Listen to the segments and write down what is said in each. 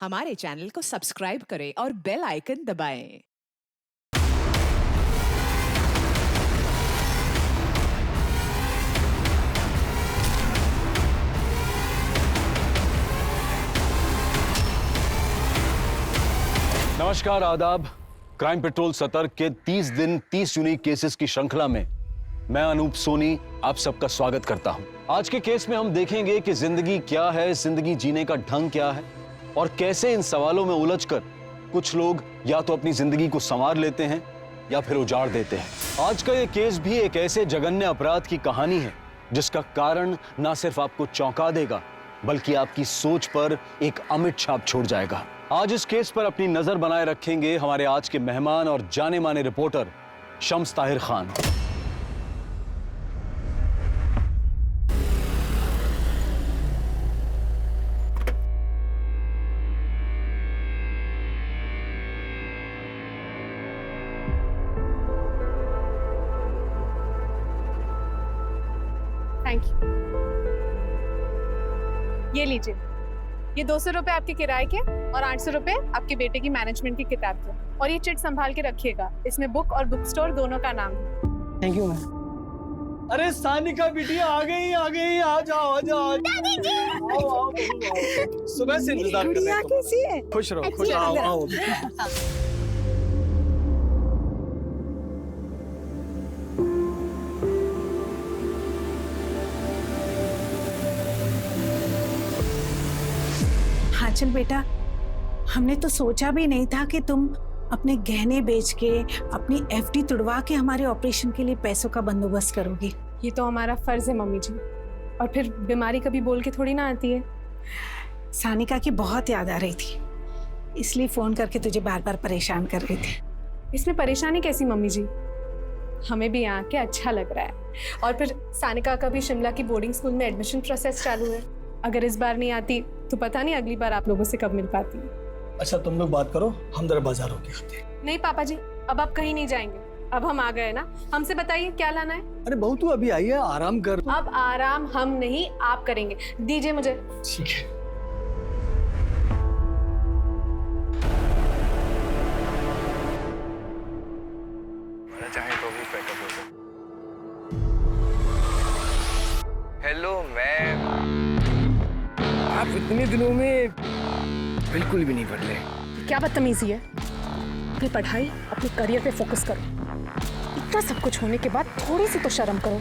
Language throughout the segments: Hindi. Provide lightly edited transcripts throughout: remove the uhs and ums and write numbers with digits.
हमारे चैनल को सब्सक्राइब करें और बेल आइकन दबाएं। नमस्कार, आदाब। क्राइम पेट्रोल सतर्क के 30 दिन 30 यूनिक केसेस की श्रृंखला में मैं अनूप सोनी आप सबका स्वागत करता हूं। आज के केस में हम देखेंगे कि जिंदगी क्या है, जिंदगी जीने का ढंग क्या है और कैसे इन सवालों में उलझकर कुछ लोग या तो अपनी जिंदगी को संवार लेते हैं या फिर उजाड़ देते हैं। आज का ये केस भी एक ऐसे जघन्य अपराध की कहानी है जिसका कारण ना सिर्फ आपको चौंका देगा बल्कि आपकी सोच पर एक अमिट छाप छोड़ जाएगा। आज इस केस पर अपनी नजर बनाए रखेंगे हमारे आज के मेहमान और जाने माने reporter Shams Tahir Khan. Thank you. ये लीजिए, ये 200 रुपए आपके किराए के और 800 रुपए आपके बेटे की मैनेजमेंट की किताब के। और ये चिट संभाल के रखिएगा, इसमें बुक और बुक स्टोर दोनों का नाम है। Thank you ma'am. अरे सानिका बिटिया आ गई, आ जाओ। दादी जी। आओ। सुबह से इंतजार कर रहे हैं। कैसी है? खुश रहो, खुश आओ। हाँ चल बेटा, हमने तो सोचा भी नहीं था कि तुम अपने गहने बेच के अपनी एफडी तुड़वा के हमारे ऑपरेशन के लिए पैसों का बंदोबस्त करोगी। ये तो हमारा फर्ज है मम्मी जी, और फिर बीमारी कभी बोल के थोड़ी ना आती है। सानिका की बहुत याद आ रही थी, इसलिए फोन करके तुझे बार बार परेशान कर रही थी। इसमें परेशानी कैसी मम्मी जी, हमें भी यहाँ के अच्छा लग रहा है। और फिर सानिका का भी शिमला की बोर्डिंग स्कूल में एडमिशन प्रोसेस चालू है। अगर इस बार नहीं आती तो पता नहीं अगली बार आप लोगों से कब मिल पाती। अच्छा तुम लोग बात करो, हम जरा बाजार होके आते हैं। नहीं पापा जी, अब आप कहीं नहीं जाएंगे, अब हम आ गए ना। हमसे बताइए क्या लाना है। अरे बहू तू अभी आई है, आराम कर। अब आराम हम नहीं आप करेंगे, दीजिए मुझे। ठीक है। चाहे तो भी पैकअप हो। हेलो मैम, आप इतने दिनों में बिल्कुल भी नहीं बदले। क्या बदतमीजी है। अपनी पढ़ाई, अपने करियर पे फोकस करो। इतना सब कुछ होने के बाद थोड़ी सी तो शर्म करो।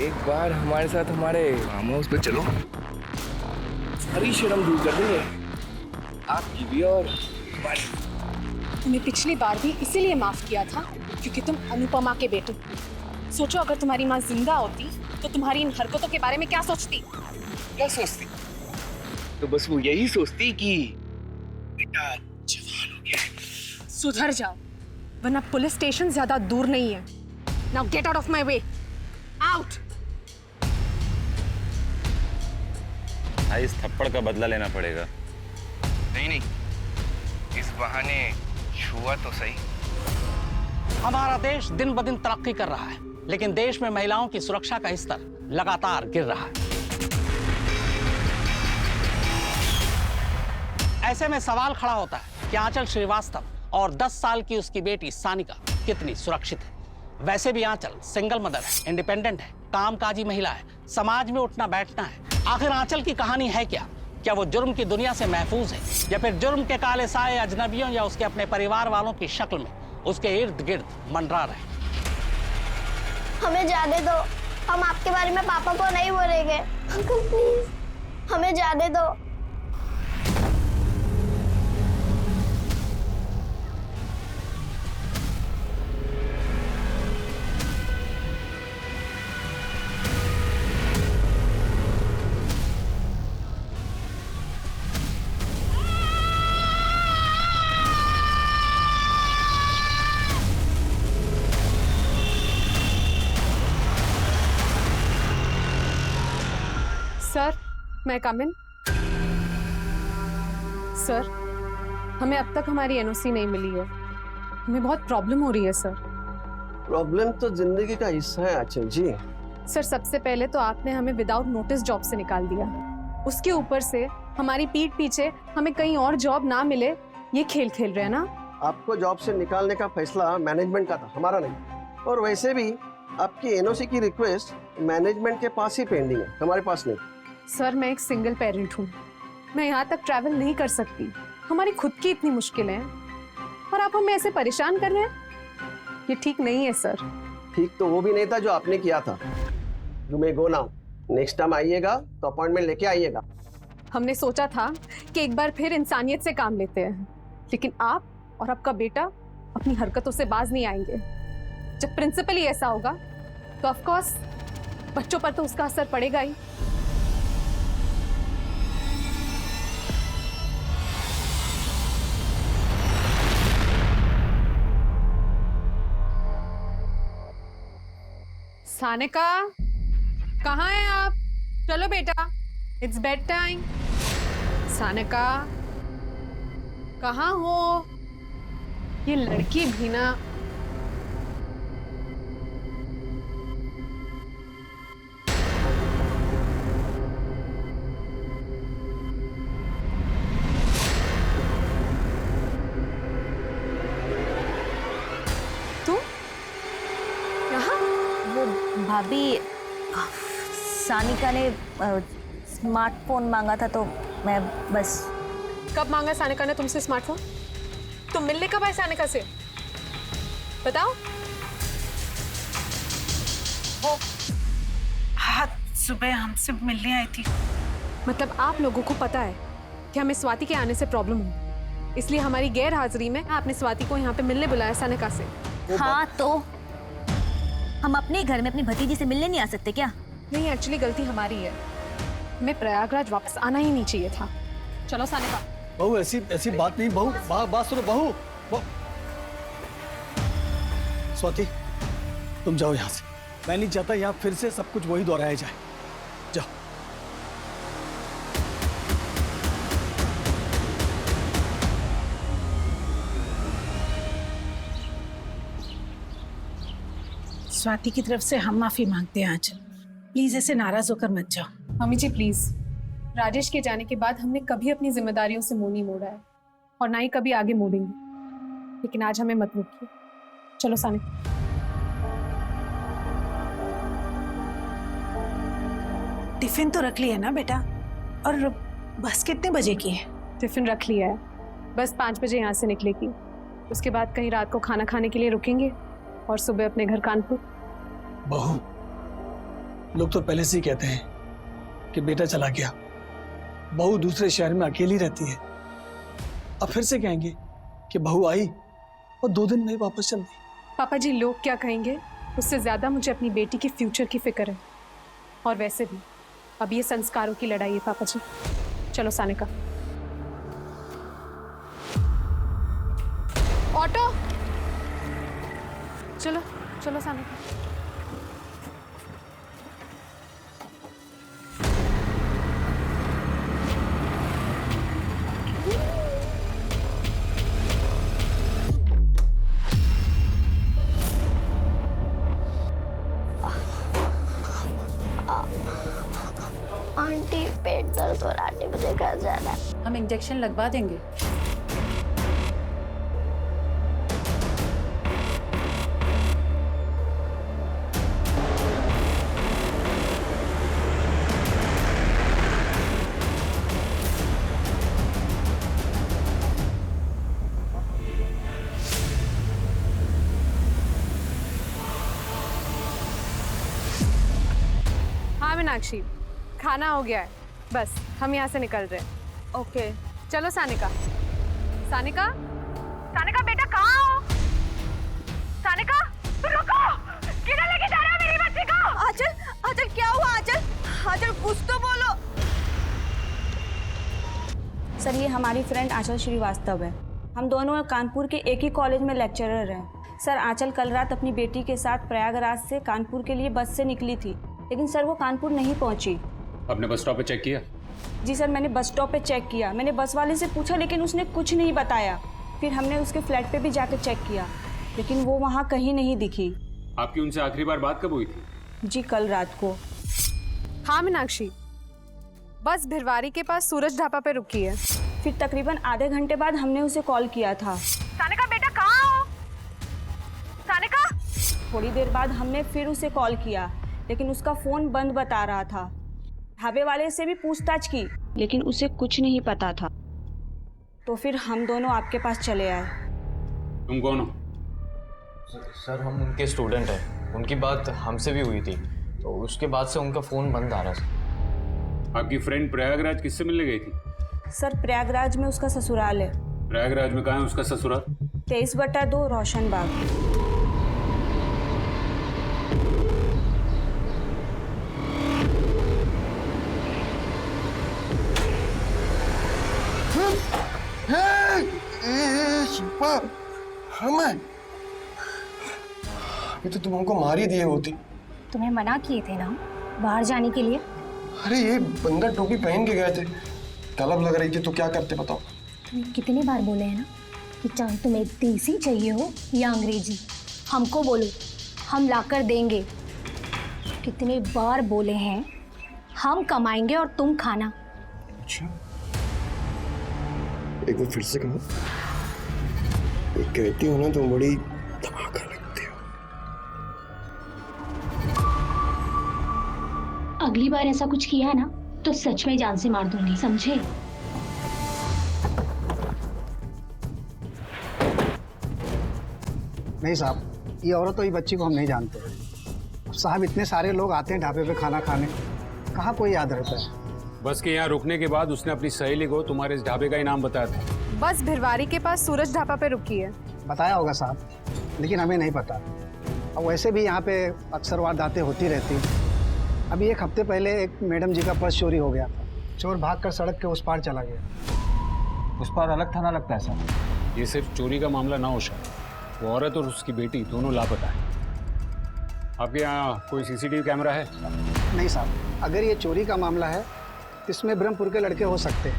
एक बार हमारे साथ हमारे फार्म हाउस पे चलो, सारी शर्म दूर कर देंगे आपकी भी और हमारी। तुम्हें पिछली बार भी इसीलिए माफ किया था क्योंकि तुम अनुपमा के बेटे। सोचो अगर तुम्हारी माँ जिंदा होती तो तुम्हारी इन हरकतों के बारे में क्या सोचती। क्या सोचती? तो बस वो यही सोचती कि बेटा जवान हो गया है। सुधर जाओ वरना पुलिस स्टेशन ज्यादा दूर नहीं है। Now get out of my way, out. इस थप्पड़ का बदला लेना पड़ेगा। नहीं, इस बहाने छुआ तो सही। हमारा देश दिन ब दिन तरक्की कर रहा है, लेकिन देश में महिलाओं की सुरक्षा का स्तर लगातार गिर रहा है। ऐसे में सवाल खड़ा होता है कि आंचल श्रीवास्तव और 10 साल की उसकी बेटी सानिका कितनी सुरक्षित है। वैसे भी आंचल सिंगल मदर है, इंडिपेंडेंट है, कामकाजी महिला है, समाज में उठना बैठना है। आखिर आंचल की कहानी है क्या? क्या वो जुर्म की दुनिया से महफूज है या फिर जुर्म के काले साए अजनबियों या उसके अपने परिवार वालों की शक्ल में उसके इर्द गिर्द मंडरा रहे? हमें जाने दो, हम आपके बारे में पापा को नहीं बोलेंगे। अंकल प्लीज हमें जाने दो। सर, मैं कम इन? सर, हमें अब तक हमारी एनओसी नहीं मिली है। हमें बहुत प्रॉब्लम हो रही है सर। प्रॉब्लम तो जिंदगी का हिस्सा है आंचल जी। सर, सबसे पहले तो आपने हमें विदाउट नोटिस जॉब से निकाल दिया, उसके ऊपर से हमारी पीठ पीछे हमें कहीं और जॉब ना मिले, ये खेल खेल रहे हैं ना। आपको जॉब से निकालने का फैसला मैनेजमेंट का था, हमारा नहीं। और वैसे भी आपकी एनओसी की रिक्वेस्ट मैनेजमेंट के पास ही पेंडिंग है, हमारे पास नहीं। सर मैं एक सिंगल पेरेंट हूँ, मैं यहाँ तक ट्रैवल नहीं कर सकती। हमारी खुद की इतनी मुश्किलें हैं और आप हमें ऐसे परेशान कर रहे हैं, ये ठीक नहीं है सर। ठीक तो वो भी नहीं था जो आपने किया था। You may go now. Next time आइएगा तो अपॉइंटमेंट लेके आइएगा। हमने सोचा था कि एक बार फिर इंसानियत से काम लेते हैं, लेकिन आप और आपका बेटा अपनी हरकतों से बाज नहीं आएंगे। जब प्रिंसिपल ही ऐसा होगा तो ऑफ कोर्स बच्चों पर तो उसका असर पड़ेगा ही। सानिका, कहाँ हैं आप? चलो बेटा, इट्स बेड टाइम। सानिका, कहाँ हो? ये लड़की भी ना। तू यहाँ? वो भाभी, सानिका ने स्मार्टफोन मांगा था तो मैं बस। कब मांगा सानिका ने तुमसे स्मार्टफोन? तुम मिलने कब आए सानिका से? बताओ। वो आज सुबह हमसे मिलने आई थी। मतलब आप लोगों को पता है कि हमें स्वाति के आने से प्रॉब्लम हो, इसलिए हमारी गैर हाजिरी में आपने स्वाति को यहाँ पे मिलने बुलाया सानिका से। हाँ तो हम अपने घर में अपनी भतीजी से मिलने नहीं आ सकते क्या? नहीं, एक्चुअली गलती हमारी है, हमें प्रयागराज वापस आना ही नहीं चाहिए था। चलो सानिका। बहू ऐसी बात नहीं। बहू बात सुनो। बहू स्वाति, तुम जाओ यहाँ से। मैं नहीं चाहता यहाँ फिर से सब कुछ वही दोहराया जाए। जाओ। स्वाति की तरफ से हम माफी मांगते हैं आंचल, प्लीज ऐसे नाराज होकर मत जाओ। मम्मी जी प्लीज, राजेश के जाने के बाद हमने कभी अपनी जिम्मेदारियों से मुंह नहीं मोड़ा है और ना ही कभी आगे मोड़ेंगे, लेकिन आज हमें मत रोकिए। चलो सानिका। टिफिन तो रख लिया ना बेटा? और बस कितने बजे की है? टिफिन रख लिया है, बस 5 बजे यहाँ से निकलेगी। उसके बाद कहीं रात को खाना खाने के लिए रुकेंगे और सुबह अपने घर कानपुर। बहू, लोग तो पहले से ही कहते हैं कि बेटा चला गया, बहू दूसरे शहर में अकेली रहती है। अब फिर से कहेंगे कि बहू आई और 2 दिन में ही वापस चल गई। पापा जी, लोग क्या कहेंगे उससे ज्यादा मुझे अपनी बेटी के फ्यूचर की फिक्र है। और वैसे भी अब ये संस्कारों की लड़ाई है पापा जी। चलो सानिका। ऑटो, चलो चलो सानिका। आंटी पेट दर्द हो रहा है, मुझे घर जाना है। हम इंजेक्शन लगवा देंगे। हाँ मीनाक्षी, खाना हो गया है, बस हम यहाँ से निकल रहे हैं। ओके चलो सानिका। सानिका, सानिका बेटा कहाँ हो? सानिका रुको, किधर लेके जा रहे हो मेरी बच्ची को? आंचल, आंचल क्या हुआ? आंचल, आंचल कुछ तो बोलो। सर ये हमारी फ्रेंड आंचल श्रीवास्तव है। हम दोनों कानपुर के एक ही कॉलेज में लेक्चरर हैं। सर आंचल कल रात अपनी बेटी के साथ प्रयागराज से कानपुर के लिए बस से निकली थी, लेकिन सर वो कानपुर नहीं पहुंची। आपने बस स्टॉप पे चेक किया? जी सर, मैंने बस स्टॉप पे चेक किया। मैंने बस वाले से पूछा लेकिन उसने कुछ नहीं बताया। फिर हमने उसके फ्लैट पे भी जाकर चेक किया, लेकिन वो वहाँ कहीं नहीं दिखी। आपकी उनसे आखिरी बार बात कब हुई थी? जी कल रात को। हाँ मीनाक्षी, बस भिरवारी के पास सूरज ढाबा पे रुकी है। फिर तकरीबन आधे घंटे बाद हमने उसे कॉल किया था। सानिका बेटा कहाँ हो? सानिका? थोड़ी देर बाद हमने फिर उसे कॉल किया, लेकिन उसका फ़ोन बंद बता रहा था। ढाबे वाले से भी पूछताछ की, लेकिन उसे कुछ नहीं पता था। तो फिर हम दोनों आपके पास चले आए। तुम कौन हो? सर हम उनके स्टूडेंट हैं। उनकी बात हमसे भी हुई थी, तो उसके बाद से उनका फ़ोन बंद आ रहा है। आपकी फ्रेंड प्रयागराज किससे मिलने गई थी? सर प्रयागराज में उसका ससुराल है। प्रयागराज में कहाँ है उसका ससुराल? 23/2 रोशन बाग। शिल्पा, हम हैं। ये तो तुम हमको मार ही दिए होती। तुम्हें मना किए थे ना बाहर जाने के लिए। अरे ये बंदा टोपी पहन के गए थे, तलब लग रही थी तो क्या करते बताओ। तुम्हें कितनी बार बोले हैं ना कि चाहे तुम्हें देसी चाहिए हो या अंग्रेजी, हमको बोलो, हम लाकर देंगे। कितनी बार बोले हैं हम कमाएंगे और तुम खाना। अच्छा, एक बार फिर से कहो। कहती हो ना तुम बड़ी धमाका लगती हो। अगली बार ऐसा कुछ किया ना तो सच में जान से मार दूंगी, समझे? नहीं साहब, ये औरत और ये बच्ची को हम नहीं जानते। साहब इतने सारे लोग आते हैं ढाबे पे खाना खाने, कहाँ कोई याद रहता है। बस के यहाँ रुकने के बाद उसने अपनी सहेली को तुम्हारे इस ढाबे का इनाम बताया था। बस भिरवारी के पास सूरज ढाबा पे रुकी है। बताया होगा साहब, लेकिन हमें नहीं पता। और वैसे भी यहाँ पे अक्सर वारदातें होती रहती। अभी एक हफ्ते पहले एक मैडम जी का पर्स चोरी हो गया था। चोर भागकर सड़क के उस पार चला गया। उस पार अलग थाना लगता है साहब। ये सिर्फ चोरी का मामला ना हो शायद, वो औरत और उसकी बेटी दोनों लापता है। आपके यहाँ कोई सीसीटीवी कैमरा है? नहीं साहब, अगर ये चोरी का मामला है इसमें ब्रह्मपुर के लड़के हो सकते हैं,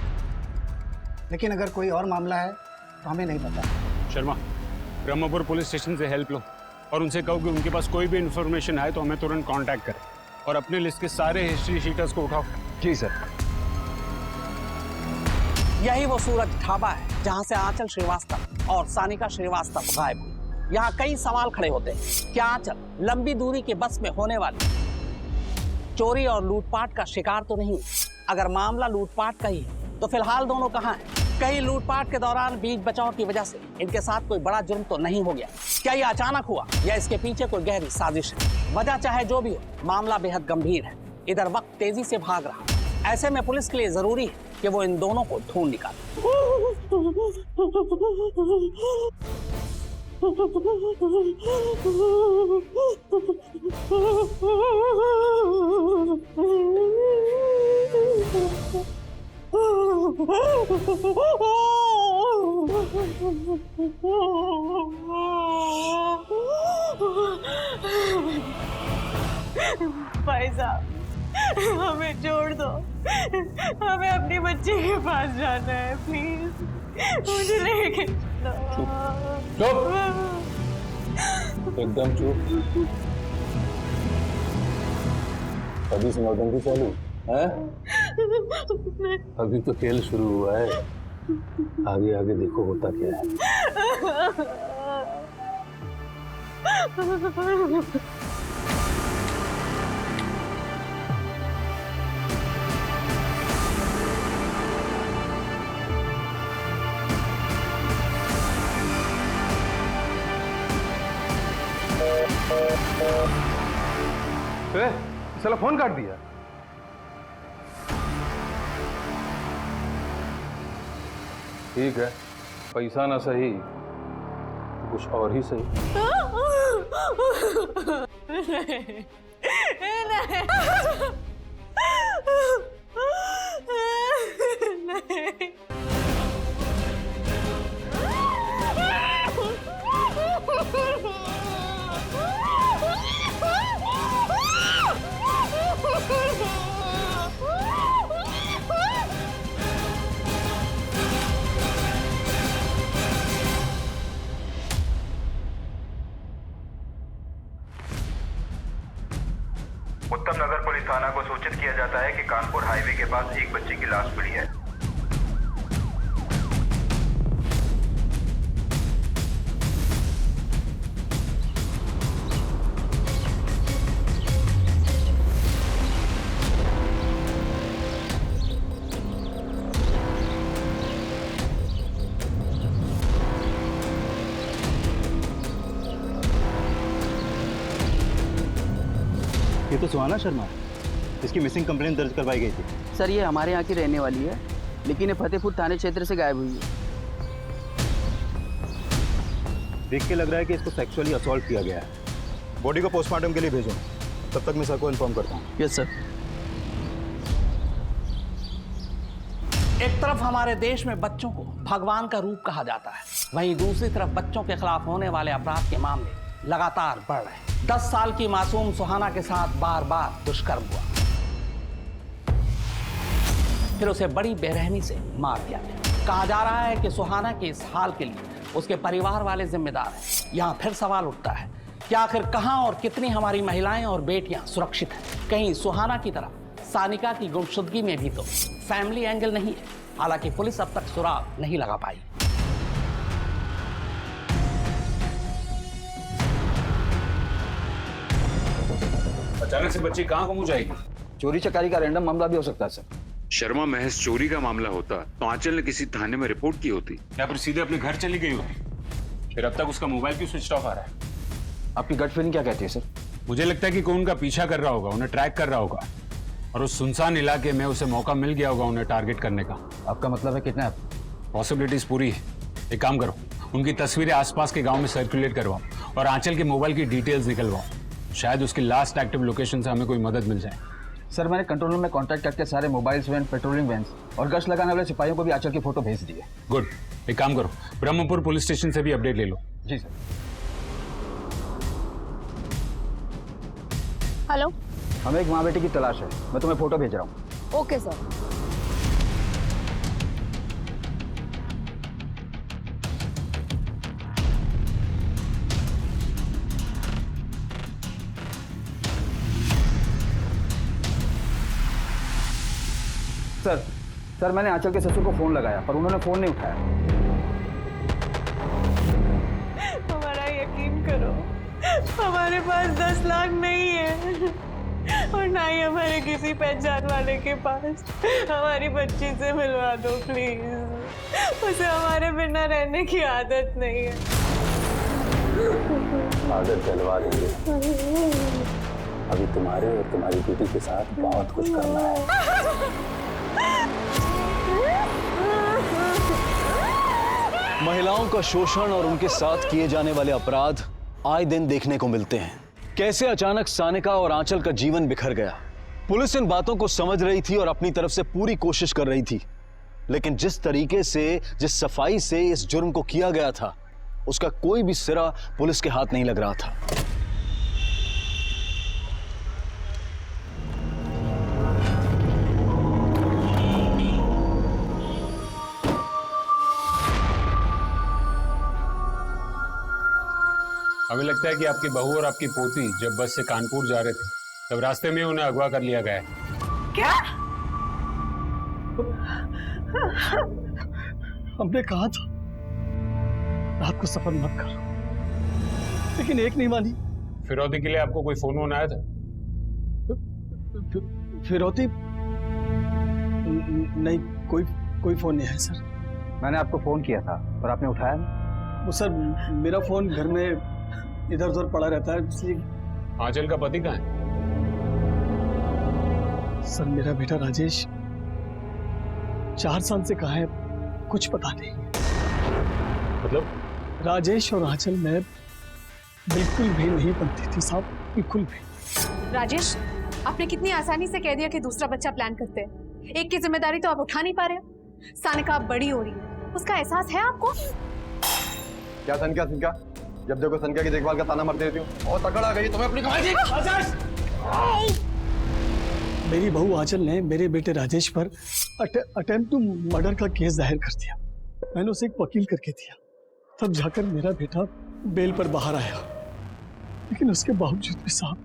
लेकिन अगर कोई और मामला है तो हमें नहीं पता। शर्मा, ब्रह्मपुर पुलिस स्टेशन से हेल्प लो और उनसे कहो कि उनके पास कोई भी इन्फॉर्मेशन है तो हमें तुरंत कांटेक्ट करें, और अपने लिस्ट के सारे हिस्ट्री शीटर्स को उठाओ। जी सर। यही वो सूरज ढाबा है जहां से आंचल श्रीवास्तव और सानिका श्रीवास्तव गायब हुई। यहाँ कई सवाल खड़े होते हैं। क्या आंचल लंबी दूरी के बस में होने वाली चोरी और लूटपाट का शिकार तो नहीं? अगर मामला लूटपाट का ही है तो फिलहाल दोनों कहाँ हैं? कहीं लूटपाट के दौरान बीच बचाव की वजह से इनके साथ कोई बड़ा जुर्म तो नहीं हो गया? क्या ये अचानक हुआ या इसके पीछे कोई गहरी साजिश है? वजह चाहे जो भी हो, मामला बेहद गंभीर है। इधर वक्त तेजी से भाग रहा। ऐसे में पुलिस के लिए जरूरी है कि वो इन दोनों को ढूंढ निकाले। भाई साहब, हमें छोड़ दो, हमें अपनी बच्ची के पास जाना है, प्लीज मुझे लेके चुप, एकदम चुप। अभी से नौटंकी चालू है? अभी तो खेल शुरू हुआ है, आगे आगे देखो होता क्या है। साला फोन काट दिया। ठीक है, पैसा ना सही कुछ और ही सही। नहीं। उत्तम नगर पुलिस थाना को सूचित किया जाता है कि कानपुर हाईवे के पास एक बच्चे की लाश मिली है। ये तो सुहाना शर्मा है, इसकी मिसिंग कंप्लेंट दर्ज करवाई गई थी। सर ये हमारे यहाँ की रहने वाली है, लेकिन ये फतेहपुर थाने क्षेत्र से गायब हुई है। देख के लग रहा है कि इसको सेक्सुअली असॉल्ट किया गया है। बॉडी को पोस्टमार्टम के लिए भेजो, तब तक मैं सर को इन्फॉर्म करता हूँ। Yes sir. एक तरफ हमारे देश में बच्चों को भगवान का रूप कहा जाता है, वहीं दूसरी तरफ बच्चों के खिलाफ होने वाले अपराध के मामले लगातार बढ़ रहे हैं। 10 साल की मासूम सुहाना के साथ बार बार दुष्कर्म हुआ, फिर उसे बड़ी बेरहमी से मार दिया गया। कहा जा रहा है कि सुहाना के इस हाल के लिए उसके परिवार वाले जिम्मेदार हैं। यहाँ फिर सवाल उठता है कि आखिर कहां और कितनी हमारी महिलाएं और बेटियां सुरक्षित हैं? कहीं सुहाना की तरह सानिका की गुमशुदगी में भी तो फैमिली एंगल नहीं है। हालांकि पुलिस अब तक सुराग नहीं लगा पाई। अचानक से बच्ची कहाँ गुम जाएगी? चोरी चकारी का रैंडम मामला भी हो सकता है सर। शर्मा, महज चोरी का मामला होता तो आंचल ने किसी थाने में रिपोर्ट की होती या फिर सीधे अपने घर चली गई होती। फिर अब तक उसका मोबाइल क्यों स्विच ऑफ आ रहा है? आपकी गट फीलिंग क्या कहती है सर? मुझे लगता है कि कोई उनका पीछा कर रहा होगा, उन्हें ट्रैक कर रहा होगा, और उस सुनसान इलाके में उसे मौका मिल गया होगा उन्हें टारगेट करने का। आपका मतलब है किडनैप? पॉसिबिलिटीज पूरी है। एक काम करो, उनकी तस्वीरें आसपास के गांव में सर्कुलेट करवाओ और आंचल के मोबाइल की डिटेल्स निकलवाओ। शायद उसकी लास्ट एक्टिव लोकेशन से हमें कोई मदद मिल जाए। सर मैंने कंट्रोल रूम में कांटेक्ट करके सारे मोबाइल्स वैन, पेट्रोलिंग वैन और गश्त लगाने वाले सिपाहियों को भी आंचल की फोटो भेज दी है। गुड। एक काम करो, ब्रह्मपुर पुलिस स्टेशन से भी अपडेट ले लो। जी सर। हेलो, हमें एक माँ बेटी की तलाश है, मैं तुम्हें फोटो भेज रहा हूँ। Okay sir. सर मैंने आंचल के ससुर को फोन लगाया पर उन्होंने फोन नहीं उठाया। हमारा यकीन करो, हमारे पास 10 लाख नहीं है और ना ही हमारे किसी पहचान वाले के पास। हमारी बच्ची से मिलवा दो प्लीज, उसे हमारे बिना रहने की आदत नहीं है। आदत डलवा देंगे। अभी तुम्हारे और तुम्हारी बेटी के साथ बहुत कुछ करना है। महिलाओं का शोषण और उनके साथ किए जाने वाले अपराध आए दिन देखने को मिलते हैं। कैसे अचानक सानिका और आंचल का जीवन बिखर गया। पुलिस इन बातों को समझ रही थी और अपनी तरफ से पूरी कोशिश कर रही थी, लेकिन जिस तरीके से, जिस सफाई से इस जुर्म को किया गया था, उसका कोई भी सिरा पुलिस के हाथ नहीं लग रहा था। हमें लगता है कि आपकी बहू और आपकी पोती जब बस से कानपुर जा रहे थे तब रास्ते में उन्हें अगवा कर लिया गया है। क्या? हमने कहा था रात को सफर मत करो, लेकिन एक नहीं मानी। फिरौती के लिए आपको कोई फोन आया था? फिरौती नहीं, कोई फोन नहीं है सर। मैंने आपको फोन किया था पर आपने उठाया नहीं। वो सर मेरा फोन घर में इधर उधर पड़ा रहता है, इसलिए। आंचल का पति कहाँ है? सर मेरा बेटा राजेश 4 साल से कहाँ है कुछ पता नहीं। मतलब? राजेश और आंचल में बिल्कुल भी नहीं बनती थी साहब, बिल्कुल भी। राजेश, आपने कितनी आसानी से कह दिया कि दूसरा बच्चा प्लान करते हैं। एक की जिम्मेदारी तो आप उठा नहीं पा रहे हो। सानिका आप बड़ी हो रही है, उसका एहसास है आपको? क्या सनका जब देखो सनका की देखभाल का ताना मारती रहती हूँ। और तकड़ आ गई तुम्हें अपनी कमाई की। मेरी बहू आंचल ने मेरे बेटे राजेश पर अटेम्प्ट टू मर्डर का केस दायर कर दिया। मैंने उसे एक वकील करके दिया, तब जाकर मेरा बेटा बेल पर बाहर आया। लेकिन उसके बावजूद भी साहब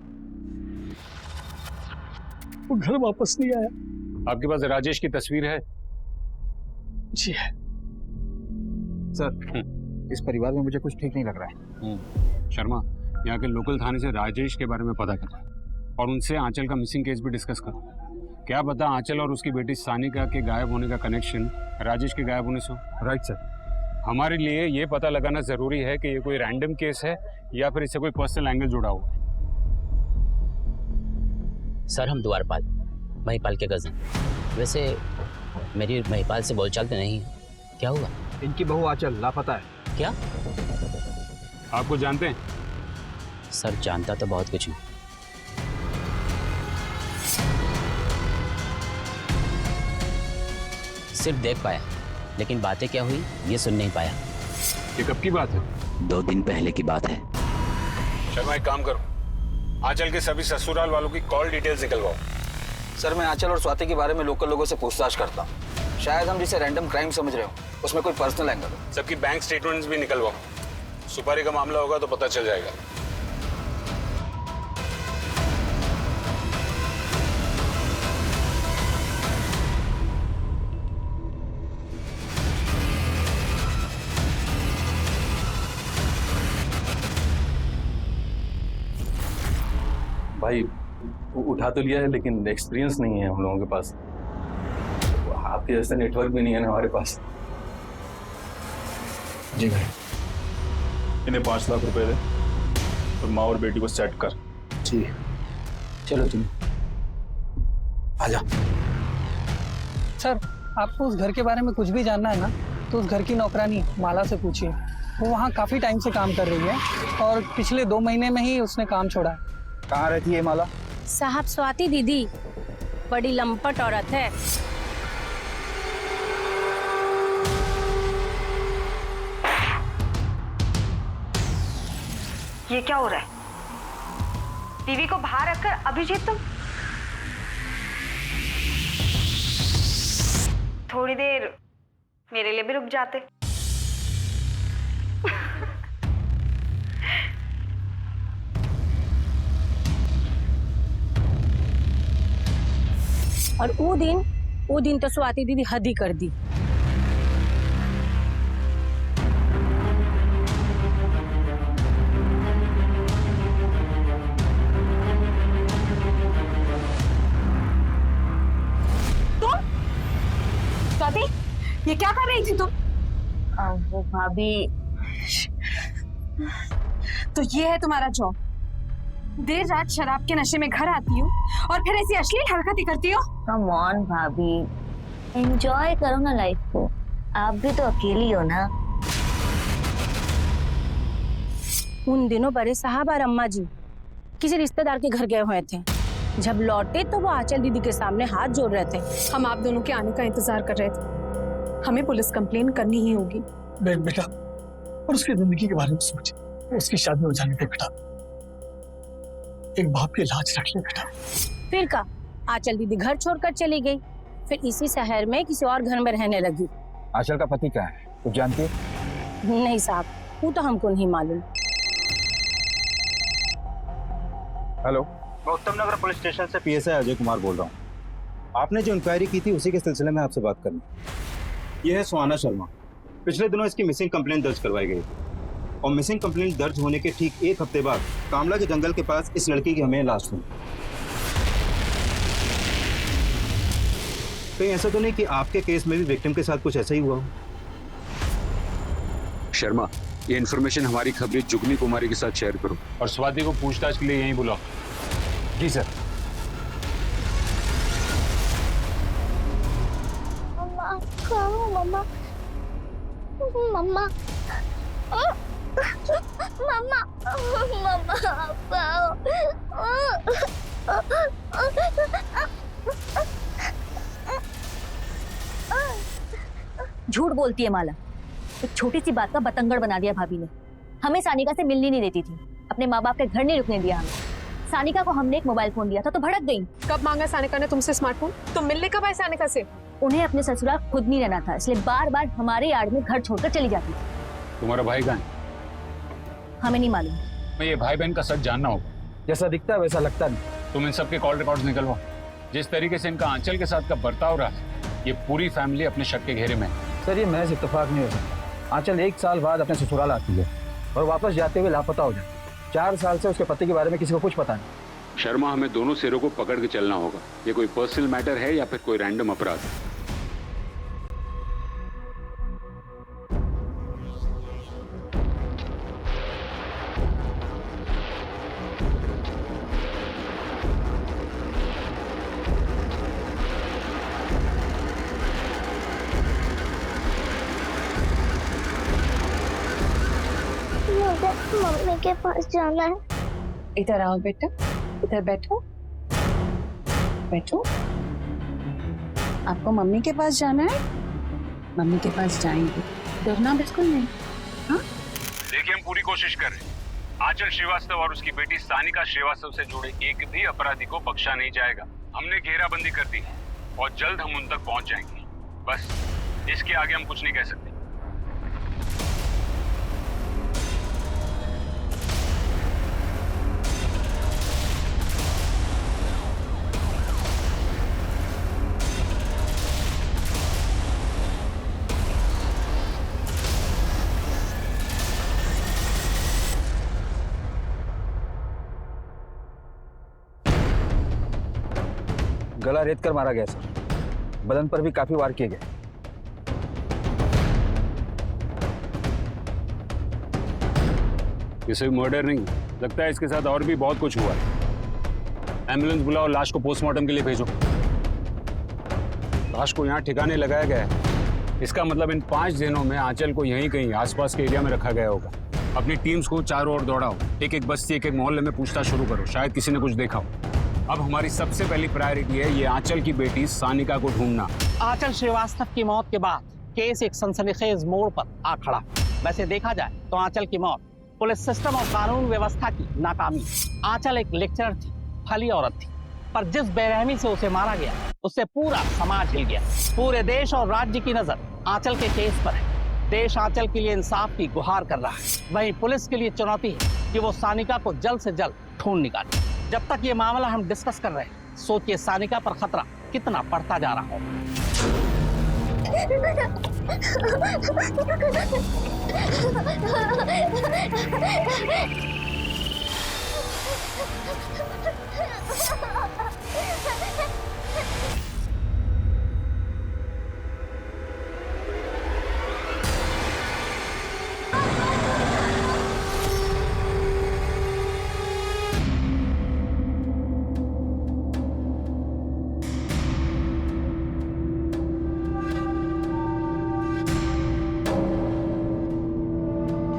वो घर वापस नहीं आया। आपके पास राजेश की तस्वीर है? जी है सर। इस परिवार में मुझे कुछ ठीक नहीं लग रहा है। शर्मा, यहाँ के लोकल थाने से राजेश के बारे में पता करो और उनसे आंचल का मिसिंग केस भी डिस्कस करो। क्या पता आंचल और उसकी बेटी सानिका के गायब होने का कनेक्शन राजेश के गायब होने से हो। Right sir. हमारे लिए ये पता लगाना जरूरी है कि ये कोई रैंडम केस है या फिर इससे कोई पर्सनल एंगल जुड़ा हुआ है। सर हम द्वारपाल, महिपाल के कजन। वैसे मेरी महिपाल से बोलचाल तो नहीं है, क्या हुआ? इनकी बहू आंचल लापता है। क्या? आपको जानते हैं? सर जानता तो बहुत कुछ हूँ। सिर्फ देख पाया, लेकिन बातें क्या हुई ये सुन नहीं पाया। ये कब की बात है? 2 दिन पहले की बात है। शर्मा एक काम करो, आंचल के सभी ससुराल वालों की कॉल डिटेल्स निकलवाओ। सर मैं आंचल और स्वाति के बारे में लोकल लोगों से पूछताछ करता हूँ। शायद हम जिसे रैंडम क्राइम समझ रहे हो उसमें कोई पर्सनल एंगल हो। सबकी बैंक स्टेटमेंट्स भी निकलवाओ। सुपारी का मामला होगा तो पता चल जाएगा। भाई उठा तो लिया है लेकिन एक्सपीरियंस नहीं है हम लोगों के पास। आपके जैसा नेटवर्क भी नहीं है ना हमारे पास। जी भाई, इन्हें 5 लाख रुपए दे और माँ और बेटी को सेट कर। जी चलो तुम आजा। सर आपको उस घर के बारे में कुछ भी जानना है ना तो उस घर की नौकरानी माला से पूछिए। वो वहाँ काफी टाइम से काम कर रही है और पिछले 2 महीने में ही उसने काम छोड़ा है। कहाँ रहती है माला? साहब स्वाति दीदी बड़ी लंपट औरत है। ये क्या हो रहा है? टीवी को बाहर रखकर अभिजीत तुम थोड़ी देर मेरे लिए भी रुक जाते। और वो दिन तो स्वाति दीदी हद ही कर दी। तुम स्वाति ये क्या कर रही थी तुम? वो भाभी, तो ये है तुम्हारा जॉब? देर रात शराब के नशे में घर आती हो और फिर ऐसी अश्लील हरकतें करती हो? कम ऑन भाभी, एंजॉय करो ना लाइफ को। आप भी तो अकेली हो ना। उन दिनों बड़े साहब और अम्मा जी किसी रिश्तेदार के घर गए हुए थे। जब लौटे तो वो आंचल दीदी के सामने हाथ जोड़ रहे थे। हम आप दोनों के आने का इंतजार कर रहे थे। हमें पुलिस कंप्लेन करनी ही होगी। बेटा और उसकी जिंदगी के बारे में सोचे। उसकी शादी हो जाने दे बेटा। एक बाप की लाज रख ले बेटा। फिर का आंचल दीदी घर छोड़कर चली गई, फिर इसी शहर में किसी और घर में रहने लगी। आंचल का पति क्या है कुछ जानती है? नहीं साहब, वो तो हमको नहीं मालूम। हेलो, मैं उत्तम नगर पुलिस स्टेशन से पीएसआई अजय कुमार बोल रहा हूँ। आपने जो इंक्वायरी की थी उसी के सिलसिले में आपसे बात करनी। ये है सुहाना शर्मा। पिछले दिनों इसकी मिसिंग कंप्लेंट दर्ज करवाई गई और मिसिंग कंप्लेंट दर्ज होने के ठीक 1 हफ्ते बाद कामला के जंगल के पास इस लड़की की हमें लाश मिली। कहीं ऐसा तो नहीं कि आपके केस में भी विक्टिम के साथ कुछ ऐसा ही हुआ हो? शर्मा, ये इन्फॉर्मेशन हमारी खबरी जुगनी कुमारी के साथ शेयर करो और स्वाति को पूछताछ के लिए यहीं बुलाओ। जी सर। मम्मा मम्मा मम्मा झूठ बोलती है माला। एक छोटी सी बात का बतंगड़ बना दिया भाभी ने। हमें सानिका से मिलनी नहीं देती थी, अपने माँ बाप के घर नहीं रुकने दिया हमें। सानिका को हमने एक मोबाइल फोन दिया था तो भड़क गई। कब मांगा सानिका ने तुमसे स्मार्टफोन? तुम मिलने कब आए सानिका से? उन्हें अपने ससुराल खुद नहीं रहना था, इसलिए बार बार हमारे यार्ड में घर छोड़कर चली जाती थी। तुम्हारा भाई कहाँ है? हमें नहीं मालूम। मैं ये भाई बहन का सच जानना होगा। जैसा दिखता है वैसा लगता नहीं। तुम इन सब के कॉल रिकॉर्ड्स निकलवाओ। जिस तरीके से इनका आंचल के साथ का बर्ताव रहा है, ये पूरी फैमिली अपने शक के घेरे में है। सर ये महज इत्तेफाक नहीं हो सकता। आंचल 1 साल बाद अपने ससुराल आती है और वापस जाते हुए लापता हो जाती है। 4 साल से उसके पति के बारे में किसी को कुछ पता नहीं। शर्मा, हमें दोनों सिरों को पकड़ के चलना होगा। ये कोई पर्सनल मैटर है या फिर कोई रैंडम अपराध है? मुझे मम्मी के पास जाना है। इधर आओ बेटा, इधर बैठो बैठो। आपको मम्मी के पास जाना है? मम्मी के पास जाएंगे, डरना बिल्कुल नहीं। हाँ देखिए, हम पूरी कोशिश कर रहे हैं। आंचल श्रीवास्तव और उसकी बेटी सानिका श्रीवास्तव से जुड़े एक भी अपराधी को बख्शा नहीं जाएगा। हमने घेराबंदी कर दी है और जल्द हम उन तक पहुंच जाएंगे। बस इसके आगे हम कुछ नहीं कह सकते। गला रेत कर मारा गया सर। बदन पर भी काफी वार किए गए। ये सिर्फ मर्डर नहीं, लगता है इसके साथ और भी बहुत कुछ हुआ है। एम्बुलेंस बुलाओ, लाश को पोस्टमार्टम के लिए भेजो। लाश को यहाँ ठिकाने लगाया गया है। इसका मतलब इन 5 दिनों में आंचल को यहीं कहीं आसपास के एरिया में रखा गया होगा। अपनी टीम्स को चारों ओर दौड़ाओ, एक एक बस्ती, एक एक मोहल्ले में पूछताछ शुरू करो, शायद किसी ने कुछ देखा हो। अब हमारी सबसे पहली प्रायोरिटी है ये आंचल की बेटी सानिका को ढूंढना। आंचल श्रीवास्तव की मौत के बाद केस एक सनसनीखेज मोड़ पर आ खड़ा। वैसे देखा जाए तो आंचल की मौत पुलिस सिस्टम और कानून व्यवस्था की नाकामी। आंचल एक लेक्चरर थी, भली औरत थी, पर जिस बेरहमी से उसे मारा गया उससे पूरा समाज हिल गया। पूरे देश और राज्य की नजर आंचल के केस पर है। देश आंचल के लिए इंसाफ की गुहार कर रहा है। वहीं पुलिस के लिए चुनौती है कि वो सानिका को जल्द से जल्द ढूंढ निकाले। जब तक ये मामला हम डिस्कस कर रहे हैं, सोचिए सानिका पर खतरा कितना बढ़ता जा रहा है।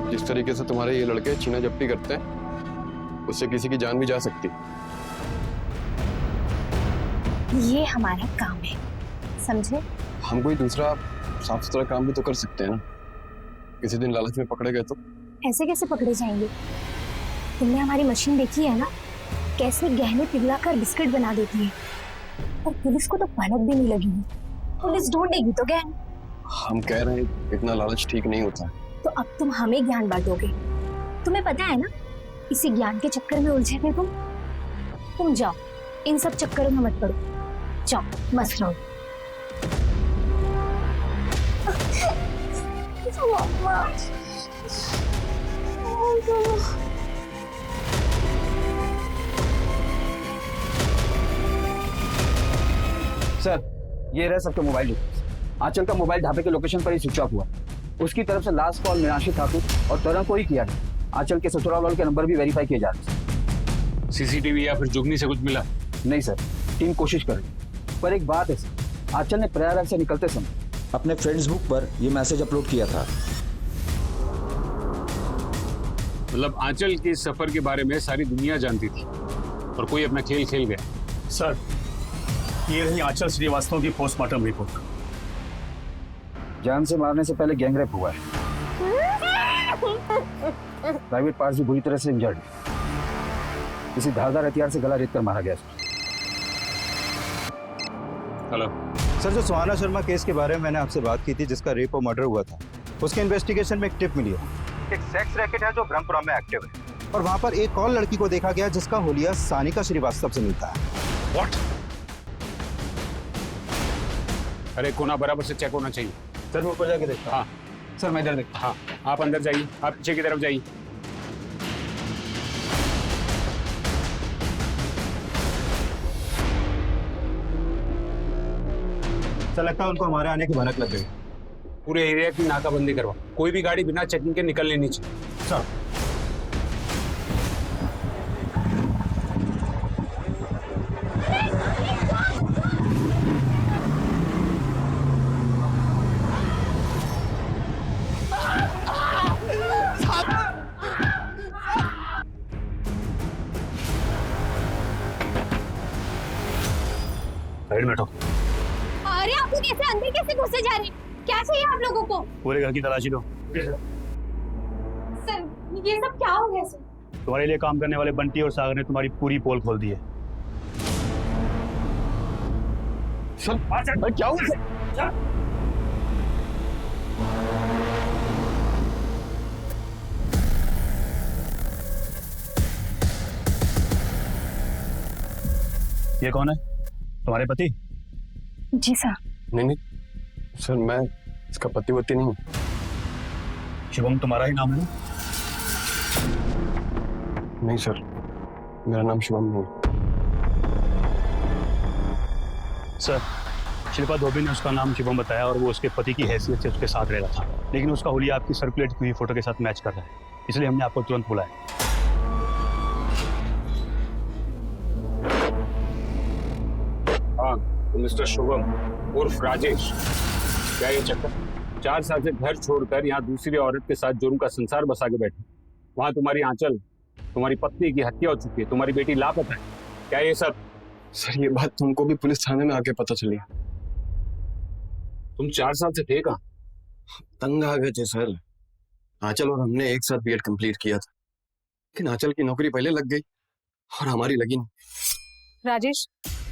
जिस तरीके से तुम्हारे ये लड़के छीना झपटी करते हैं, उससे किसी की जान भी जा सकती। ये हमारा काम है, समझे? हम कोई दूसरा साफ सुथरा काम भी तो कर सकते हैं ना। किसी दिन लालच में पकड़े गए तो? ऐसे कैसे पकड़े जाएंगे? तुमने हमारी मशीन देखी है ना, कैसे गहने पिघलाकर बिस्किट बना देती है, और पुलिस को तो भनक भी नहीं लगी। पुलिस ढूंढेगी तो गहने। हम कह रहे हैं इतना लालच ठीक नहीं होता। तो अब तुम हमें ज्ञान बांटोगे। तुम्हें पता है ना, इसी ज्ञान के चक्कर में उलझे थे तुम जाओ, इन सब चक्करों में मत पड़ो। जाओ, मस्त रहो। सर ये रहे सबके मोबाइल डिटेल्स। आंचल का मोबाइल ढाबे के लोकेशन पर ही स्विच ऑफ हुआ। उसकी तरफ से लास्ट कॉल मीनाक्षी ठाकुर और तरन को ही किया गया। आंचल के ससुराल वालों के नंबर भी वेरीफाई किए जा रहे हैं। सीसीटीवी या फिर जुगनी से कुछ मिला? नहीं सर, टीम कोशिश कर रही है। पर एक बात है सर, आंचल ने प्रयागराज से निकलते समय अपने फेसबुक पर ये मैसेज अपलोड किया था। मतलब आंचल के सफर के बारे में सारी दुनिया जानती थी और कोई अपना खेल खेल गया। सर ये रही आंचल श्रीवास्तव की पोस्टमार्टम रिपोर्ट। जान से मारने से पहले गैंगरेप हुआ है। प्राइवेट पार्ट्स भी बुरी तरह से इंजर्ड है। किसी धारदार हथियार से गला रेत कर मारा गया। हेलो सर, जो सुहाना शर्मा केस के बारे में मैंने आपसे बात की थी, जिसका रेप और मर्डर हुआ था, उसके इन्वेस्टिगेशन में एक टिप मिली है। एक सेक्स रैकेट है जो ब्रह्मपुरा में एक्टिव है, और वहां पर एक और लड़की को देखा गया जिसका हुलिया सानिका श्रीवास्तव से मिलता है। व्हाट? अरे कोना बराबर से चेक होना चाहिए। सर मैं ऊपर जाके देखता हूँ। हाँ सर मैं इधर देखता हाँ, आप अंदर जाइए, आप पीछे की तरफ जाइए। सर लगता है उनको हमारे आने की भनक लग गई। पूरे एरिया की नाकाबंदी करवा, कोई भी गाड़ी बिना चेकिंग के निकलनी नहीं चाहिए। सर साइड में हटो। अरे आप लोग कैसे अंदर कैसे घुसे जा रहे हैं? क्या चाहिए आप लोगों को? पूरे घर की तलाशी लो। सर ये सब क्या हो गया सर? तुम्हारे लिए काम करने वाले बंटी और सागर ने तुम्हारी पूरी पोल खोल दी है। सर क्या हुआ? ये कौन है? तुम्हारे पति? जी सर। नहीं सर, मैं इसका पति वती नहीं हूँ। शिवम तुम्हारा ही नाम है ना? नहीं सर, मेरा नाम शिवम नहीं है। सर, शिल्पा धोबी ने उसका नाम शिवम बताया और वो उसके पति की हैसियत से उसके साथ रह रहा था, लेकिन उसका हुलिया आपकी सर्कुलेट की हुई फोटो के साथ मैच कर रहा है, इसलिए हमने आपको तुरंत बुलाया। हाँ, तो मिस्टर शुभम उर्फ राजेश, क्या ये चक्कर? 4 साल से घर छोड़कर यहाँ दूसरी औरत के साथ जुर्म का संसार बसा के बैठे। वहाँ तुम्हारी आंचल, तुम्हारी पत्नी की हत्या हो चुकी है, तुम्हारी बेटी लापता है। क्या ये सब? सर ये बात तुमको भी पुलिस थाने में आके पता चली। तुम 4 साल से थे कहाँ? तंग आ गए थे सर। आंचल और हमने एक साथ बीएड कंप्लीट किया था, लेकिन आंचल की नौकरी पहले लग गई और हमारी लगी नहीं। राजेश,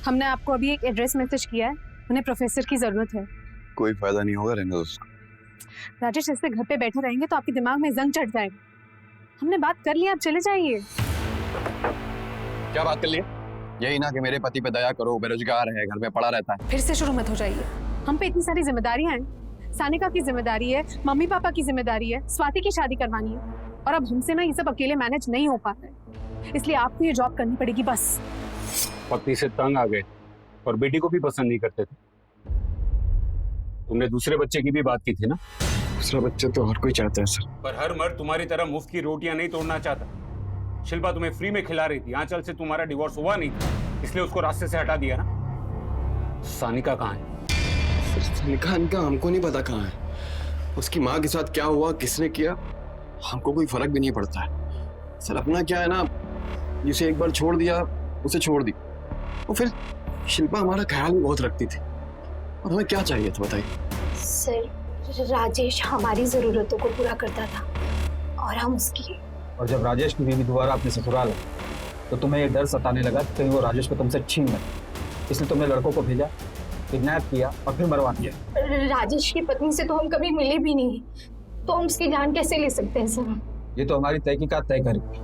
हमने आपको अभी एक एड्रेस मैसेज किया है, उन्हें प्रोफेसर की जरूरत है। कोई फायदा नहीं होगा, रहने दो उसको। राजेश, ऐसे घर पे बैठे रहेंगे तो आपके दिमाग में जंग चढ़ जाएगा। हमने बात कर ली, आप चले जाइए। क्या बात कर लिए? यही ना कि मेरे पति पे दया करो, बेरोजगार है, घर में पड़ा रहता है। फिर से शुरू मत हो जाइए। हम पे इतनी सारी जिम्मेदारियां हैं। सानिका की जिम्मेदारी है, मम्मी पापा की जिम्मेदारी है, स्वाति की शादी करवानी है, और अब हमसे ना ये सब अकेले मैनेज नहीं हो पाता है, इसलिए आपको ये जॉब करनी पड़ेगी बस। पत्नी से तंग आ गए और बेटी को भी पसंद नहीं करते थे। तुमने दूसरे बच्चे की भी बात की थी ना? दूसरा बच्चा तो हर कोई चाहता है सर, पर हर मर्द तुम्हारी तरह मुफ्त की रोटियां नहीं तोड़ना चाहता। शिल्पा तुम्हें फ्री में खिला रही थी, आंचल से तुम्हारा डिवोर्स हुआ नहीं था, इसलिए उसको रास्ते से हटा दिया ना। सानिका कहाँ है? सानिका इनका हमको नहीं पता कहाँ है। उसकी माँ के साथ क्या हुआ, किसने किया, हमको कोई फर्क भी नहीं पड़ता है सर। अपना क्या है ना, जिसे एक बार छोड़ दिया उसे छोड़ दी। और फिर शिल्पा हमारा ख्याल भी बहुत रखती थी, और हमें क्या चाहिए था बताइए? सर राजेश हमारी जरूरतों को पूरा करता था और हम उसकी। और जब राजेश की बीवी दोबारा अपने ससुराल आई तो तुम्हें ये डर सताने लगा कि कहीं वो राजेश को तुमसे छीन ले, इसलिए तुमने लड़कों को भेजा, किडनैप किया और फिर मरवा दिया। राजेश की पत्नी से तो हम कभी मिले भी नहीं, तो हम उसकी जान कैसे ले सकते हैं सर? ये तो हमारी तहकीकात तय करेगी।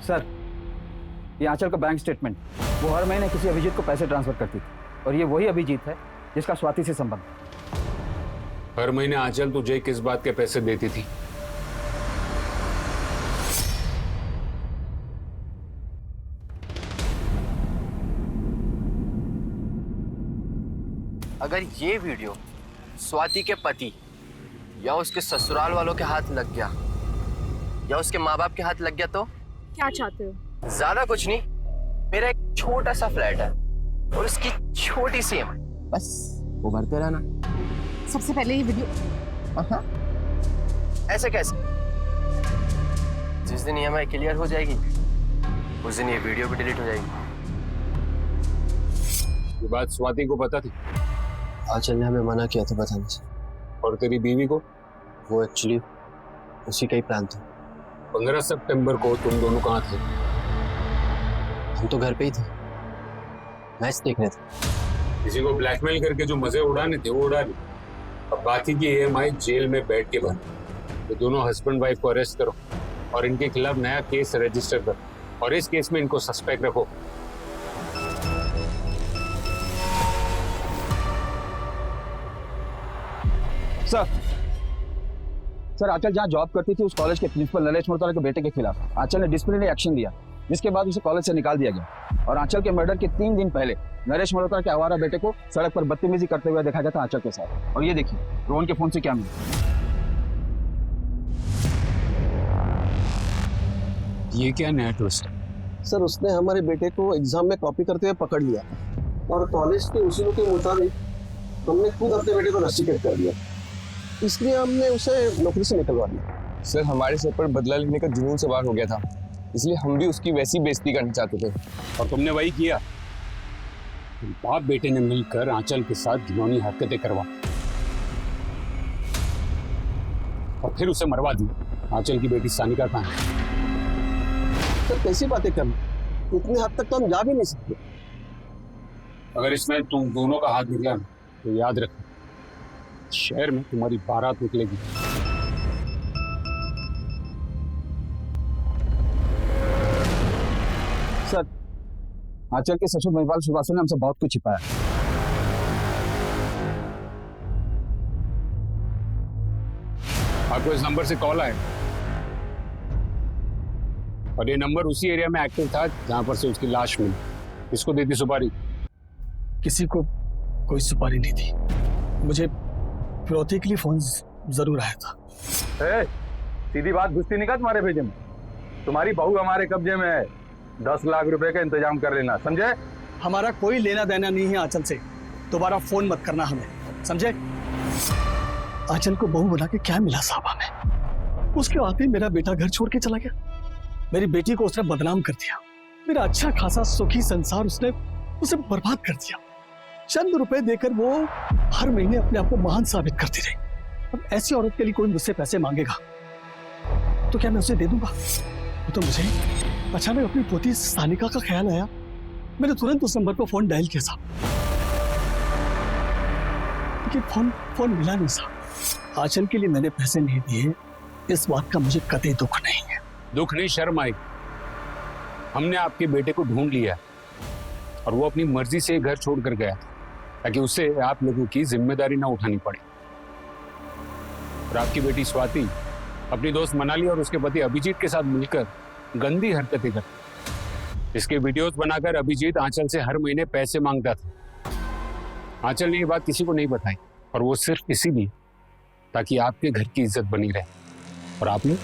सर, ये आंचल का बैंक स्टेटमेंट, वो हर महीने किसी अभिजीत को पैसे ट्रांसफर करती थी, और ये वही अभिजीत है जिसका स्वाति से संबंध। हर महीने आंचल तुझे किस बात के पैसे देती थी? अगर ये वीडियो स्वाति के पति या उसके ससुराल वालों के हाथ लग गया या उसके माँ बाप के हाथ लग गया तो क्या चाहते हो? ज्यादा कुछ नहीं, मेरा एक छोटा सा फ्लैट है और उसकी छोटी सी EMI, बस वो भरते रहना। सबसे पहले ये वीडियो। ऐसे कैसे? जिस दिन EMI क्लियर हो जाएगी उस दिन ये वीडियो भी डिलीट हो जाएगी। ये बात स्वाति को पता थी? आंचल ने हमें मना किया था बताने से। और तेरी बीवी को? वो एक्चुअली उसी का ही प्लान था। 15 सितंबर को तुम दोनों कहाँ थे? हम तो घर पे ही थे, मैच देखने थे। किसी को ब्लैकमेल करके जो मजे उड़ाने थे वो उड़ा लिए। अब बाकी की EMI जेल में बैठ के भर। तो दोनों हस्बैंड वाइफ को अरेस्ट करो और इनके खिलाफ नया केस रजिस्टर करो और इस केस में इनको सस्पेक्ट रखो। सर आंचल जहाँ जॉब करती थी उस कॉलेज के प्रिंसिपल नरेश मल्होत्रा के बेटे के खिलाफ आंचल ने डिसिप्लिनरी एक्शन लिया, जिसके बाद उसे कॉलेज से निकाल दिया गया। और आंचल के मर्डर के 3 दिन पहले नरेश मल्होत्रा के आवारा बेटे को सड़क पर बदतमीजी करते हुए देखा गया था आंचल के साथ। और ये देखिए रोहन के फोन से क्या मिला। ये क्या नया ट्विस्ट? सर उसने हमारे बेटे को एग्जाम में कॉपी करते हुए पकड़ लिया और कॉलेज के उसूलों के मुताबिक हमने खुद अपने बेटे को रस्टिकेट कर दिया, इसलिए हमने उसे नौकरी से निकलवा दिया। सर हमारे सर पर बदला लेने का जुनून सवार हो गया था, इसलिए हम भी उसकी वैसी बेइज्जती करना चाहते थे। और तुमने वही किया। तुम बाप बेटे ने मिलकर आंचल के साथ घिनौनी हरकतें करवा और फिर उसे मरवा दी। आंचल की बेटी सानिका कहाँ है? सर कैसी बातें करना, इतनी हद तक तो हम जा भी नहीं सकते। अगर इसमें तुम दोनों का हाथ निकला ना तो याद रखो शहर में तुम्हारी बारात निकलेगी। सर आंचल के ससुर महिपाल श्रीवास्तव ने हमसे बहुत कुछ छिपाया। आपको इस नंबर से कॉल आया और ये नंबर उसी एरिया में एक्टिव था जहां पर से उसकी लाश मिली। किसको दी थी सुपारी? किसी को कोई सुपारी नहीं थी, मुझे फिरौती के लिए फोन जरूर आया था। सीधी बात घुसती नहीं का तुम्हारे भेजे में? तुम्हारी बहू हमारे कब्जे में है, 10 लाख रुपए का इंतजाम कर लेना, समझे? हमारा कोई लेना देना नहीं है आंचल से, दोबारा फोन मत करना हमें, समझे? आंचल को बहू बना के क्या मिला साहब हमें? उसके आते ही मेरा बेटा घर छोड़ के चला गया, मेरी बेटी को उसने बदनाम कर दिया, मेरा अच्छा खासा सुखी संसार उसने उसे बर्बाद कर दिया। चंद रुपए देकर वो हर महीने अपने आप को महान साबित करती रही। अब ऐसी औरत के लिए कोई मुझसे पैसे मांगेगा तो क्या मैं उसे दे दूंगा? वो तो मुझे अचानक अपनी पोती सानिका का ख्याल आया, मैंने तुरंत उस नंबर पर फोन डायल किया साहब, लेकिन फोन मिला नहीं साहब। आंचल के लिए मैंने पैसे नहीं दिए, इस बात का मुझे कतई दुख नहीं है। दुख नहीं, शर्म आई। हमने आपके बेटे को ढूंढ लिया और वो अपनी मर्जी से घर छोड़कर गया ताकि उसे आप लोगों की जिम्मेदारी ना उठानी पड़े। और आपकी बेटी स्वाति अपनी दोस्त मनाली और उसके पति अभिजीत के साथ मिलकर गंदी हरकतें करती। इसके वीडियोस बनाकर अभिजीत आंचल से हर महीने पैसे मांगता था। आंचल ने ये बात किसी को नहीं बताई और वो सिर्फ इसीलिए ताकि आपके घर की इज्जत बनी रहे। और आपने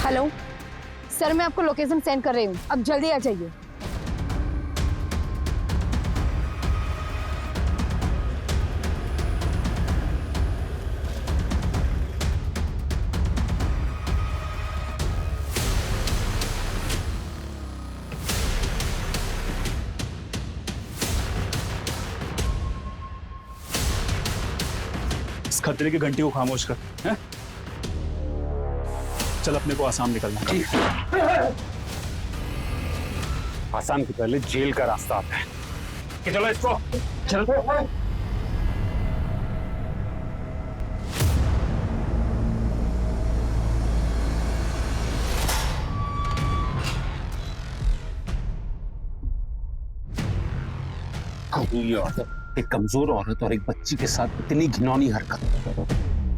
हेलो सर, मैं आपको लोकेशन सेंड कर रही हूँ, अब जल्दी आ जाइए। इस खतरे की घंटी को खामोश कर, हैं? चल अपने को आसाम निकलना। आसाम के पहले जेल का रास्ता आता है कि चलो इसको चलते हैं। एक कमजोर औरत और एक बच्ची के साथ इतनी घिनौनी हरकत।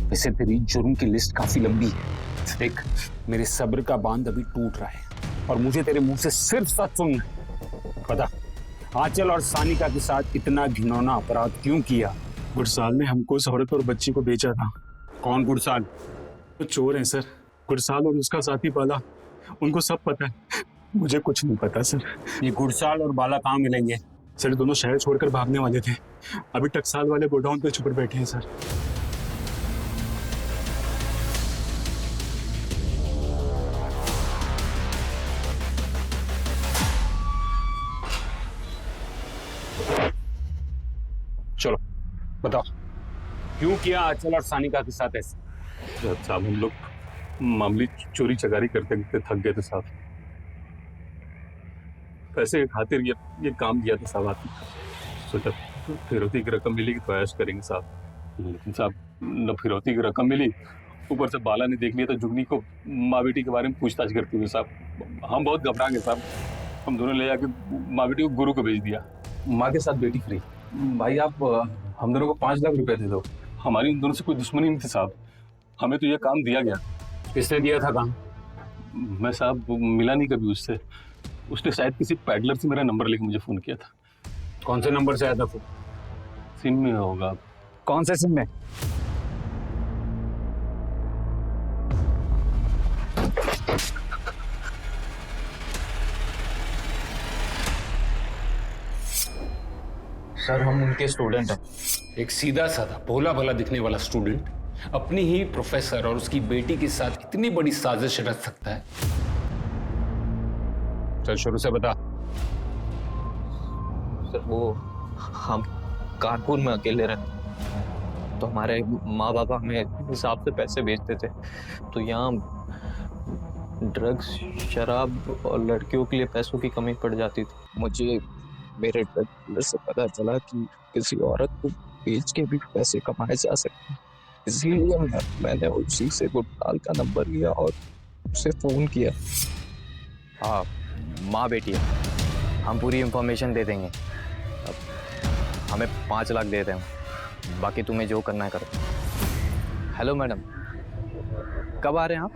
वैसे तेरी जुर्म की लिस्ट काफी लंबी है। देख, मेरे सब्र का बांध अभी टूट रहा है और मुझे तेरे मुंह से सिर्फ सच सुनना है। बता, आंचल और सानिका के साथ इतना घिनौना अपराध क्यों किया? गुरसाल ने हमको उस औरत और बच्ची को बेचा था। कौन गुरसाल? तो चोर हैं सर, गुरसाल और उसका साथी बाला, उनको सब पता है, मुझे कुछ नहीं पता सर। ये गुरसाल और बाला कहाँ मिलेंगे? सर दोनों शहर छोड़कर भागने वाले थे, अभी टकसाल वाले गोडाउन पे छुप बैठे हैं सर। चलो बताओ। क्यों किया आंचल और सानिका के साथ ऐसे? साहब हम लोग मामूली चोरी चकारी करते करते थक गए थे साहब। पैसे की खातिर ये काम किया था साहब। आपने सोचा फिरौती की रकम मिलेगी तो ऐश करेंगे साहब, लेकिन साहब न फिरौती की रकम मिली, ऊपर से बाला ने देख लिया तो जुगनी को माँ बेटी के बारे में पूछताछ करते हुए साहब हम बहुत घबरा गए साहब। हम दोनों ले जाके माँ बेटी को गुरु को भेज दिया। माँ के साथ बेटी फ्री। भाई आप हम दोनों को 5 लाख रुपए दे दो। हमारी उन दोनों से कोई दुश्मनी नहीं थी साहब, हमें तो ये काम दिया गया। किसने दिया था काम? मैं साहब मिला नहीं कभी उससे। उसने शायद किसी पैडलर से मेरा नंबर लेके मुझे फोन किया था। कौन से नंबर से आया था फोन? सिम में होगा। कौन से सिम में? सर हम उनके स्टूडेंट हैं। एक सीधा साधा भोला भला दिखने वाला स्टूडेंट अपनी ही प्रोफेसर और उसकी बेटी के साथ इतनी बड़ी साजिश रच सकता है? चल शुरू से बता। सर वो हम कानपुर में अकेले रहते, तो हमारे माँ बाप हमें हिसाब से पैसे भेजते थे, तो यहाँ ड्रग्स, शराब और लड़कियों के लिए पैसों की कमी पड़ जाती थी। मुझे मेरे ड्रग डीलर से पता चला कि किसी औरत को बेच के भी पैसे कमाए जा सकते हैं, इसलिए मैंने उसी से गुटकाल का नंबर लिया और उसे फ़ोन किया। हाँ माँ बेटी है, हम पूरी इंफॉर्मेशन दे देंगे। अब हमें 5 लाख दे दें, बाकी तुम्हें जो करना है करो। हेलो मैडम, कब आ रहे हैं आप?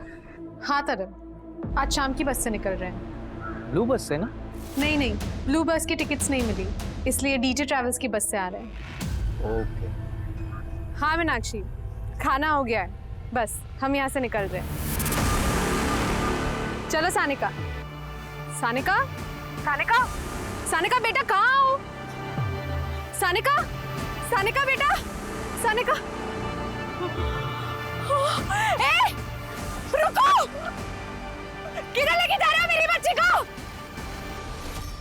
हाँ तरन, आज शाम की बस से निकल रहे हैं। ब्लू बस से ना? नहीं, ब्लू बस की टिकट्स नहीं मिली, इसलिए डीजे ट्रैवल्स की बस से आ रहे हैं। ओके। हाँ मीनाक्षी, खाना हो गया है, बस हम यहाँ से निकल रहे हैं। चलो सानिका। सानिका, सानिका, सानिका बेटा कहाँ हो? सानिका, सानिका बेटा, सानिका। ए, रुको! किधर लेके जा रहे हो मेरी बच्ची को?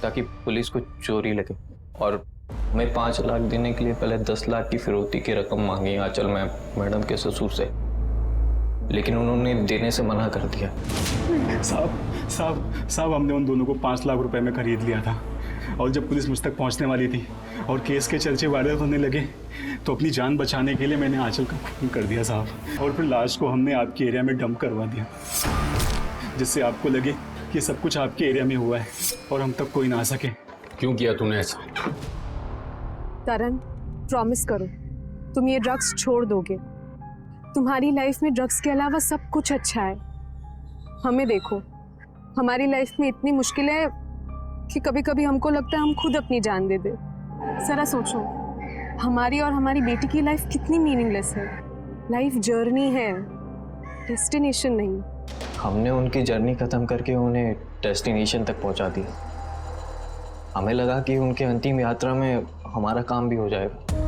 ताकि पुलिस को चोरी लगे, और मैं 5 लाख देने के लिए पहले 10 लाख की फिरौती की रकम मांगी आंचल मैडम के ससुर से, लेकिन उन्होंने देने से मना कर दिया। साहब हमने उन दोनों को 5 लाख रुपए में खरीद लिया था, और जब पुलिस मुझ तक पहुंचने वाली थी और केस के चर्चे वायरल होने लगे, तो अपनी जान बचाने के लिए मैंने आंचल का खून कर दिया साहब, और फिर लाश को हमने आपके एरिया में डंप करवा दिया, जिससे आपको लगे कि सब कुछ आपके एरिया में हुआ है और हम तक कोई ना आ सके। क्यों किया तूने ऐसा? तरन, प्रॉमिस करो तुम ये ड्रग्स छोड़ दोगे। तुम्हारी लाइफ में ड्रग्स के अलावा सब कुछ अच्छा है। हमें देखो, हमारी लाइफ में इतनी मुश्किलें है कि कभी कभी हमको लगता है हम खुद अपनी जान दे दे। जरा सोचो, हमारी और हमारी बेटी की लाइफ कितनी मीनिंगलेस है। लाइफ जर्नी है, डेस्टिनेशन नहीं। हमने उनकी जर्नी खत्म करके उन्हें डेस्टिनेशन तक पहुंचा दिया। हमें लगा कि उनके अंतिम यात्रा में हमारा काम भी हो जाएगा।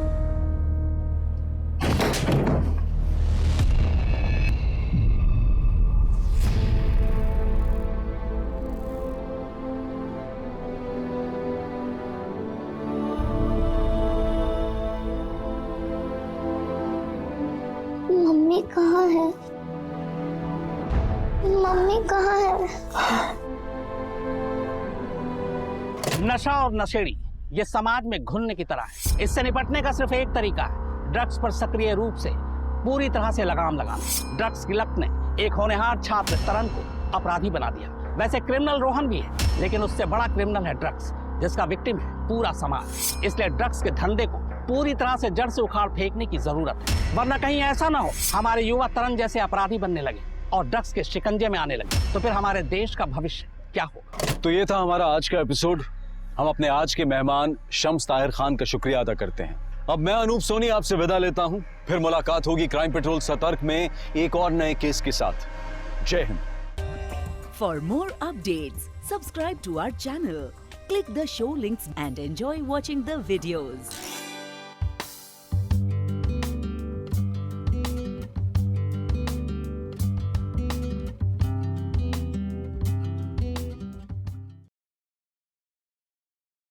मम्मी कहाँ है? मम्मी कहाँ है? नशा और नशेड़ी ये समाज में घुलने की तरह है। इससे निपटने का सिर्फ एक तरीका है, ड्रग्स पर सक्रिय रूप से पूरी तरह से लगाम लगाना। ड्रग्स की लत ने एक होनहार छात्र तरन को अपराधी बना दिया। वैसे क्रिमिनल रोहन भी है, लेकिन उससे बड़ा क्रिमिनल है ड्रग्स, जिसका विक्टिम है पूरा समाज। इसलिए ड्रग्स के धंधे को पूरी तरह से जड़ से उखाड़ फेंकने की जरूरत है, वरना कहीं ऐसा ना हो हमारे युवा तरन जैसे अपराधी बनने लगे और ड्रग्स के शिकंजे में आने लगे, तो फिर हमारे देश का भविष्य क्या होगा। तो ये था हमारा आज का एपिसोड। हम अपने आज के मेहमान शम्स ताहिर खान का शुक्रिया अदा करते हैं। अब मैं अनूप सोनी आपसे विदा लेता हूं, फिर मुलाकात होगी क्राइम पेट्रोल सतर्क में एक और नए केस के साथ। जय हिंद। For more updates subscribe to our channel, click the show links and enjoy watching the videos.